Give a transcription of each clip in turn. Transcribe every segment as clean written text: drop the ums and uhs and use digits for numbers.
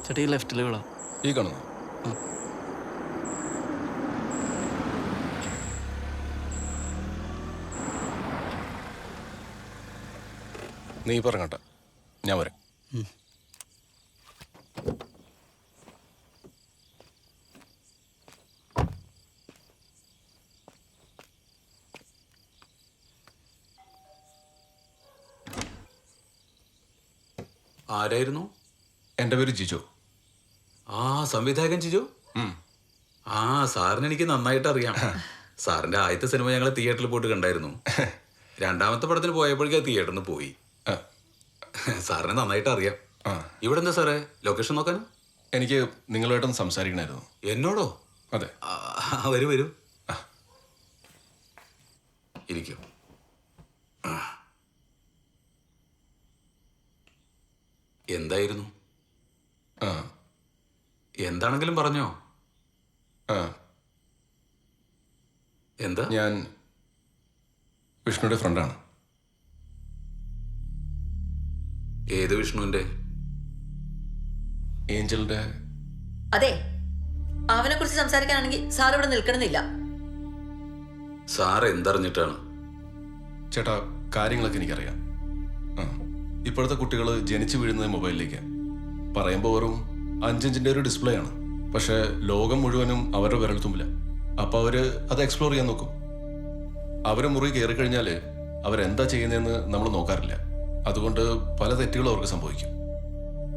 ചേട്ടാ ഈ ലെഫ്റ്റിൽ വീളാം. ഈ കാണുന്നു. നീ പറഞ്ഞോട്ടെ, ഞാൻ വരാം. ആരായിരുന്നു? എൻ്റെ പേര് ജിജോ. ആ, സംവിധായകൻ ജിജോ. ആ, സാറിന് എനിക്ക് നന്നായിട്ട് അറിയാം. സാറിന്റെ ആദ്യത്തെ സിനിമ ഞങ്ങൾ തിയേറ്ററിൽ പോയിട്ട് കണ്ടായിരുന്നു. രണ്ടാമത്തെ പടത്തിന് പോയപ്പോഴേക്കും തിയേറ്ററിൽ നിന്ന് പോയി. സാറിനെ നന്നായിട്ട് അറിയാം. ഇവിടെ എന്താ സാറേ ലൊക്കേഷൻ നോക്കാൻ? എനിക്ക് നിങ്ങളുമായിട്ടൊന്ന് സംസാരിക്കണമായിരുന്നു. എന്നോടോ? അതെ. വരൂ വരൂ, ഇരിക്കും. എന്തായിരുന്നു? എന്താണെങ്കിലും പറഞ്ഞോ. എന്താ? ഞാൻ വിഷ്ണുവിന്റെ ഫ്രണ്ടാണ്. ഏത് വിഷ്ണുവിന്റെ? ഏഞ്ചലിന്റെ. അതെ, അവനെ കുറിച്ച് സംസാരിക്കാനാണെങ്കിൽ സാർ ഇവിടെ നിൽക്കണമെന്നില്ല. സാർ എന്തറിഞ്ഞിട്ടാണ്? ചേട്ടാ, കാര്യങ്ങളൊക്കെ എനിക്കറിയാം. ഇപ്പോഴത്തെ കുട്ടികൾ ജനിച്ചു വീഴുന്നത് മൊബൈലിലേക്ക്. പറയുമ്പോൾ വെറും 5 ഇഞ്ചിന്റെ ഒരു ഡിസ്പ്ലേ ആണ്. പക്ഷെ ലോകം മുഴുവനും അവരുടെ വിരൽത്തുമ്പില്ല. അപ്പോൾ അവര് അത് എക്സ്പ്ലോർ ചെയ്യാൻ നോക്കും. അവരെ മുറി കയറി കഴിഞ്ഞാൽ അവരെന്താ ചെയ്യുന്നതെന്ന് നമ്മൾ നോക്കാറില്ല. അതുകൊണ്ട് പല തെറ്റുകളും അവർക്ക് സംഭവിക്കും.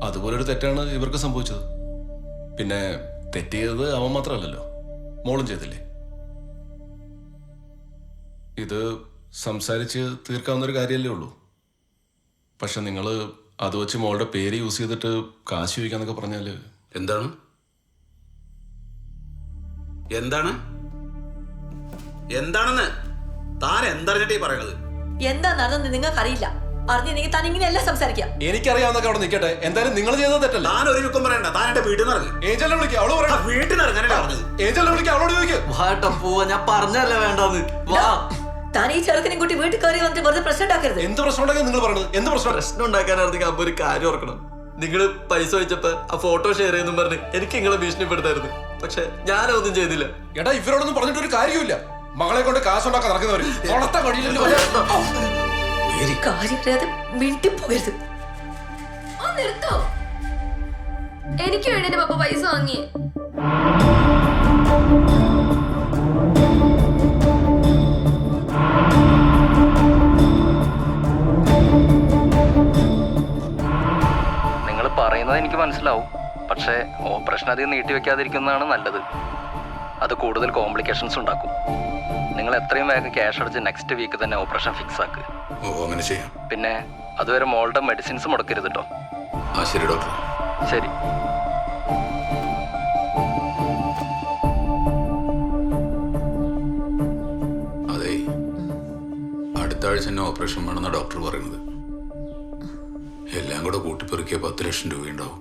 അതുപോലൊരു തെറ്റാണ് ഇവർക്ക് സംഭവിച്ചത്. പിന്നെ തെറ്റ് ചെയ്തത് അവൻ മാത്രമല്ലല്ലോ, മോളും ചെയ്തില്ലേ. ഇത് സംസാരിച്ച് തീർക്കാവുന്നൊരു കാര്യമല്ലേ ഉള്ളൂ. പക്ഷെ നിങ്ങൾ അത് വെച്ച് മോളുടെ പേര് യൂസ് ചെയ്തിട്ട് കാശ് ചോദിക്കാന്നൊക്കെ പറഞ്ഞാൽ. എന്താണ് എന്താണ് എന്താണെന്ന് താൻ എന്തറിഞ്ഞിട്ടേ പറയണത്? എന്താ നടന്നത് നിങ്ങൾക്ക് അറിയില്ല. അറിഞ്ഞെങ്കിൽ താൻ ഇങ്ങനെയല്ല സംസാരിക്കാം. എനിക്കറിയാവുന്നൊക്കെ അവിടെ നിൽക്കട്ടെ. എന്തായാലും നിങ്ങൾ ചെയ്തത് തെറ്റല്ല. താൻ ഒരു ചുക്കം പറയണ്ട. താൻ എന്റെ വീട്ടിൽ നിന്ന് ഇറങ്ങി. ഏഞ്ചലിനെ വിളിക്കുക, അവള് പറയണം. വീട്ടിൽ നിന്ന് ഇറങ്ങാനല്ലേ പറഞ്ഞത്? ഏഞ്ചലിനെ വിളിക്കുക, അവളോട് ചോദിക്കുക. വാട്ടം പോവാ, ഞാൻ പറഞ്ഞല്ല വേണ്ടെന്ന്. വാ. താൻ ഈ ചെറുക്കനും കൂട്ടി വീട്ടിൽ കയറി വന്നിട്ട് വെറുതെ പ്രശ്നം ഉണ്ടാക്കരുത്. എന്ത് പ്രശ്നം ഉണ്ടാക്കാൻ നിങ്ങൾ പറഞ്ഞത്? എന്ത് പ്രശ്നം? പ്രശ്നം ഉണ്ടാക്കാനായിരുന്നെങ്കിൽ അപ്പൊ ഒരു കാര്യം ഓർക്കണം. നിങ്ങൾ പൈസ വെച്ചപ്പോ ആ ഫോട്ടോ ഷെയർ ചെയ്യുന്നു പറഞ്ഞ് എനിക്ക് നിങ്ങളെ ഭീഷണിപ്പെടുത്തായിരുന്നു. പക്ഷെ ഞാനൊന്നും ചെയ്തില്ല. എടാ, ഇവരോടൊന്നും പറഞ്ഞിട്ട് ഒരു കാര്യമില്ല. മകളെ കൊണ്ട് കാശുണ്ടാക്കാൻ നടക്കുന്നവര് കാര്യമില്ലാതെ മിണ്ടിപ്പോകരുത്. നിർത്തോ, എനിക്ക് വേണ്ടി എന്റെ പപ്പ പൈസ വാങ്ങിയേ. നിങ്ങൾ പറയുന്നത് എനിക്ക് മനസ്സിലാവും. പക്ഷേ ഓപ്പറേഷൻ അധികം നീട്ടി വെക്കാതിരിക്കുന്നതാണ് നല്ലത്. അത് കൂടുതൽ കോംപ്ലിക്കേഷൻസ് ഉണ്ടാക്കും. നിങ്ങൾ എത്രയും വേഗം ക്യാഷ് അടച്ച് നെക്സ്റ്റ് വീക്ക് തന്നെ ഓപ്പറേഷൻ ഫിക്സ് ആക്ക്. അങ്ങനെ ചെയ്യാം. പിന്നെ അതുവരെ മോളുടെ മെഡിസിൻസ് മുടക്കരുത് കേട്ടോ. ശരി ഡോക്ടർ. ശരി. അതെ, അടുത്ത ആഴ്ച തന്നെ ഓപ്പറേഷൻ വേണമെന്നാണ് ഡോക്ടർ പറയുന്നത്. എല്ലാം കൂടെ കൂട്ടിപ്പെറുക്കിയ 10 ലക്ഷം രൂപയുണ്ടാവും.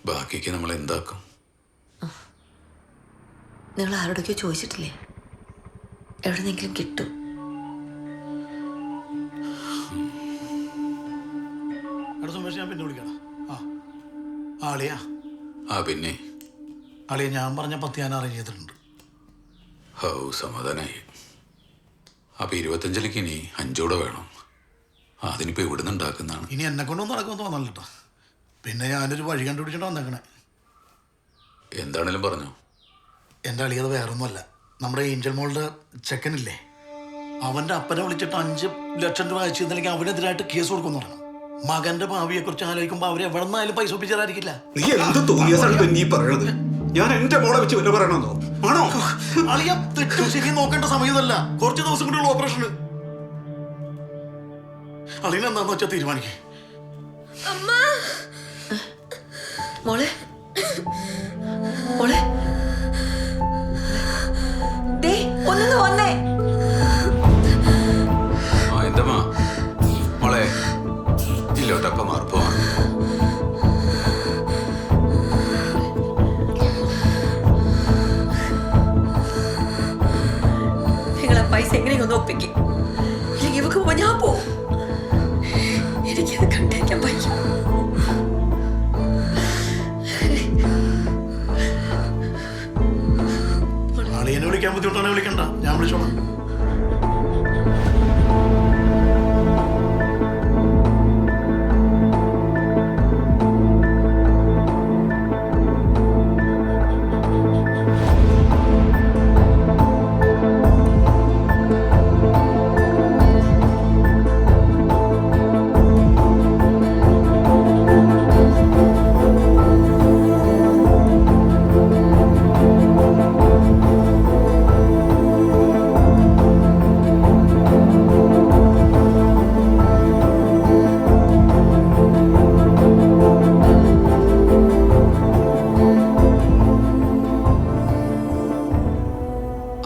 ബാക്കിക്ക് നമ്മൾ എന്താക്കും? നിങ്ങൾ ആരോടൊക്കെയോ ചോദിച്ചിട്ടില്ലേ? എവിടെന്നെങ്കിലും കിട്ടും. ഞാൻ പിന്നെ വിളിക്കണം. ആളിയാ പിന്നെ ആളിയ ഞാൻ പറഞ്ഞ 10 ഞാൻ അറേഞ്ച് ചെയ്തിട്ടുണ്ട്. സമാധാനായി. അപ്പൊ 25 ഇനി 5 കൂടെ വേണം. അതിനിപ്പോ ഇവിടുന്ന് ഉണ്ടാക്കുന്നതാണ്. ഇനി എന്നെ കൊണ്ടൊന്നും നടക്കുമെന്ന് തോന്നല്ല കേട്ടോ. പിന്നെ ഞാനൊരു വഴി കണ്ടുപിടിച്ചിട്ട് വന്നേക്കണേ. എന്താണേലും പറഞ്ഞോ. എൻ്റെ അളിയത് വേറൊന്നുമല്ല, നമ്മുടെ ഏഞ്ചൽ മോളുടെ ചെക്കനില്ലേ, അവൻ്റെ അപ്പനെ വിളിച്ചിട്ട് 5 ലക്ഷം രൂപ അയച്ചു തന്നില്ലെങ്കിൽ അവനെതിരായിട്ട് കേസ് കൊടുക്കുമെന്ന് പറയണം. മകന്റെ ഭാവിയെ കുറിച്ച് ആലോചിക്കുമ്പോൾ അവരെ എവിടെ നിന്നായാലും പൈസ ഒപ്പിച്ചാലായിരിക്കില്ല. നീ എന്ത് തോന്നിയ നീ പറയണത്? ഞാൻ എന്റെ മോളെ വെച്ച് വല്ല പറയണമെന്നോ? ആണോ? അളിയ തെറ്റും ശരിയും നോക്കേണ്ട സമയമല്ല, കുറച്ച് ദിവസം കൂടെയുള്ള ഓപ്പറേഷന്. അളിയൻ എന്താന്ന് വെച്ചാൽ തീരുമാനിക്കേ. മോളെ മോളെ ഒന്നു വന്നേ. എന്തമ്മാ മോളെ ഇല്ലോട്ടപ്പ മാർപ്പമാണ്. നിങ്ങളെ പൈസ എങ്ങനെയൊന്ന് ഒപ്പിക്കും, ഇല്ലെങ്കിൽ ഇവക്ക് ഞാൻ പോവും. എനിക്കത് കണ്ടേക്കാൻ പറ്റും. ബുദ്ധിമുട്ടാണ് വിളിക്കണ്ട, ഞാൻ വിളിച്ചോളാം.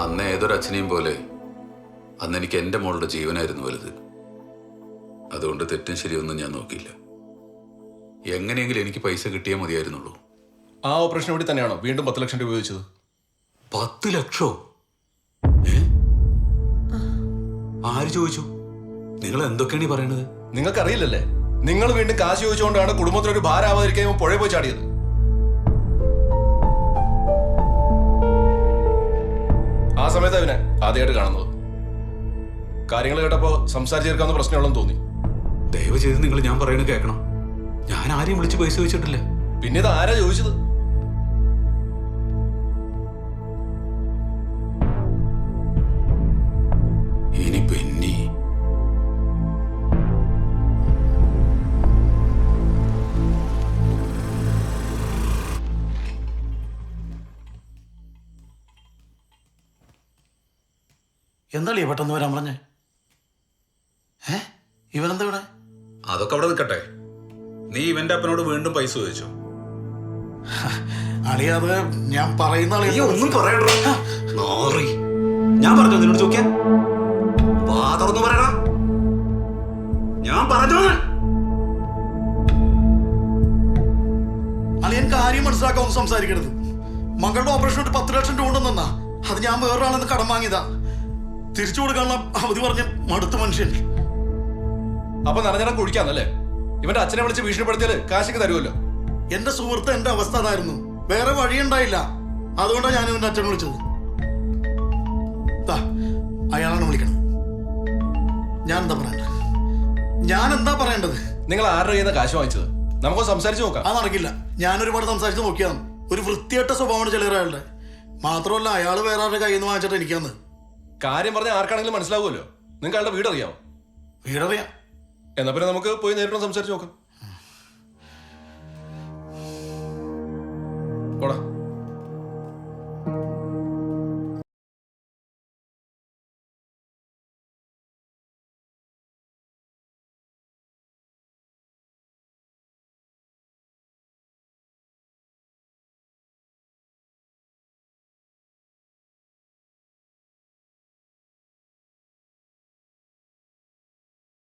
അന്ന് ഏതൊരു അച്ഛനെയും പോലെ അന്ന് എനിക്ക് എൻ്റെ മോളുടെ ജീവനായിരുന്നു വലുത്. അതുകൊണ്ട് തെറ്റും ശരിയൊന്നും ഞാൻ നോക്കിയില്ല. എങ്ങനെയെങ്കിലും എനിക്ക് പൈസ കിട്ടിയാൽ മതിയായിരുന്നുള്ളൂ. ആ ഓപ്പറേഷൻ വേണ്ടി തന്നെയാണോ വീണ്ടും 10 ലക്ഷം രൂപ ഉപയോഗിച്ചത്? 10 ലക്ഷോ? ആര് ചോദിച്ചു? നിങ്ങൾ എന്തൊക്കെയാണ് ഈ പറയണത്? നിങ്ങൾക്കറിയില്ലല്ലേ? നിങ്ങൾ വീണ്ടും കാശ് ചോദിച്ചുകൊണ്ടാണ് കുടുംബത്തിനൊരു ഭാരമാവാതിരിക്കാൻ പുഴയിൽ പോയി ചാടിയത്. ആ സമയത്ത് അവനെ ആദ്യമായിട്ട് കാണുന്നത്. കാര്യങ്ങൾ കേട്ടപ്പോ സംസാരിച്ച് ചേർക്കാവുന്ന പ്രശ്നമുള്ളെന്ന് തോന്നി. ദയവ് ചെയ്ത് നിങ്ങൾ ഞാൻ പറയുന്നത് കേൾക്കണം. ഞാൻ ആരെയും വിളിച്ച് പൈസ ചോദിച്ചിട്ടില്ല. പിന്നെ ഇത് ആരാ ചോദിച്ചത്? ഇനി പെന്നി എന്താ പെട്ടെന്ന് വരാൻ പറഞ്ഞേ? ഇവനെന്താ ഇവിടെ? അതൊക്കെ അവിടെ നിൽക്കട്ടെ. നീ ഇവന്റെ അപ്പനോട് വീണ്ടും പൈസ ചോദിച്ചോ? അളിയത് ഞാൻ പറയുന്ന ഒന്നും പറയണ്ട. ഞാൻ പറഞ്ഞോ നിന്നോട് ചോദിക്കാൻ? വാതൊന്ന് പറയണ. ഞാൻ പറഞ്ഞോ. അളിയൻ കാര്യം മനസ്സിലാക്കാൻ ഒന്നും സംസാരിക്കരുത്. മകളുടെ ഓപ്പറേഷൻ 10 ലക്ഷം രൂപ ഉണ്ടെന്നാ. അത് ഞാൻ വേറൊരാളെന്ന് കടം വാങ്ങിയതാ. തിരിച്ചു കൊടുക്കാനുള്ള അവധി പറഞ്ഞ മടുത്ത മനുഷ്യൻ. അപ്പൊ നനഞ്ഞടം കുഴിക്കാന്നല്ലേ? ഇവന്റെ അച്ഛനെ വിളിച്ച് ഭീഷണിപ്പെടുത്തിയാല് കാശൊക്കെ തരുമല്ലോ. എന്റെ സുഹൃത്ത് എന്റെ അവസ്ഥ അതായിരുന്നു. വേറെ വഴിയുണ്ടായില്ല. അതുകൊണ്ടാണ് ഞാൻ ഇവന്റെ അച്ഛനെ വിളിച്ചത്. അയാളാണ് വിളിക്കണം. ഞാൻ എന്താ പറയേണ്ടത്? നിങ്ങൾ ആരുടെ കയ്യിൽ നിന്ന് കാശ് വാങ്ങിച്ചത്? നമുക്ക് സംസാരിച്ച് നോക്കാം. അത് നടക്കില്ല. ഞാൻ ഒരുപാട് സംസാരിച്ച് നോക്കിയതാണ്. ഒരു വൃത്തിയായിട്ട സ്വഭാവമാണ് ചിലരയാളുടെ. മാത്രമല്ല അയാൾ വേറെ ആരുടെ കയ്യിൽ നിന്ന് വാങ്ങിച്ചിട്ട് എനിക്കാന്ന്. കാര്യം പറഞ്ഞാൽ ആർക്കാണെങ്കിലും മനസ്സിലാവുമല്ലോ. നിങ്ങൾക്ക് അയാളുടെ വീട് അറിയാമോ? വീടറിയാം. എന്നാ പിന്നെ നമുക്ക് പോയി നേരിട്ട് സംസാരിച്ച് നോക്കാം. പോടാ.